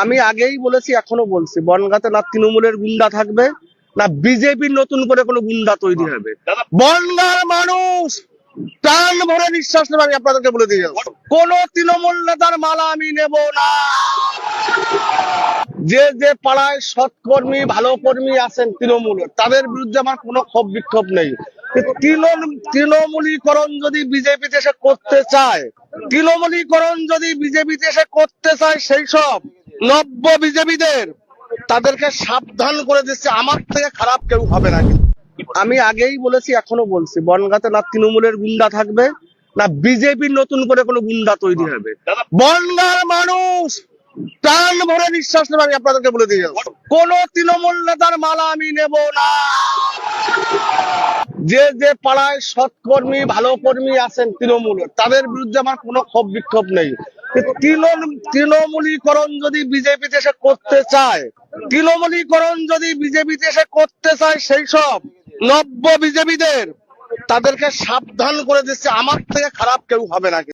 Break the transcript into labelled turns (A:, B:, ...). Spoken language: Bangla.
A: আমি আগেই বলেছি, এখনো বলছি, বনগাঁতে না তৃণমূলের গুন্ডা থাকবে, না বিজেপির নতুন করে কোনো গুন্ডা তৈরি হবে। বনগাঁর মানুষ প্রাণ ভরে নিঃশ্বাস নেবে, আমি আপনাদেরকে বলে দিয়ে যাবো। কোন তৃণমূল নেতার মালা আমি নেব না। যে যে পাড়ায় সৎকর্মী ভালো কর্মী আছেন তৃণমূলের, তাদের বিরুদ্ধে আমার কোনো ক্ষোভ বিক্ষোভ নেই। তৃণমূলীকরণ যদি বিজেপি দেশে করতে চায়, তৃণমূলীকরণ যদি বিজেপি দেশে করতে চায়, সেই সব নব্য বিজেপিদের তাদেরকে সাবধান করে দিচ্ছে, আমার থেকে খারাপ কেউ হবে না। আমি আগেই বলেছি, এখনো বলছি, বনগাঁতে না তৃণমূলের গুন্ডা থাকবে, না বিজেপির নতুন করে কোনো গুন্ডা তৈরি হবে। বনগাঁর মানুষ প্রাণ ভরে নিঃশ্বাস নেবে, আমি আপনাদেরকে বলে দিয়ে যাবো। কোন তৃণমূল নেতার মালা আমি নেব না। যে যে পাড়ায় সৎকর্মী ভালো কর্মী আছেন তৃণমূলের, তাদের বিরুদ্ধে আমার কোনো ক্ষোভ বিক্ষোভ নেই। তৃণমূলীকরণ যদি বিজেপি দেশে করতে চায়, তৃণমূলীকরণ যদি বিজেপি দেশে করতে চায়, সেই সব নব্য বিজেপিদের তাদেরকে সাবধান করে দিচ্ছে, আমার থেকে খারাপ কেউ হবে না।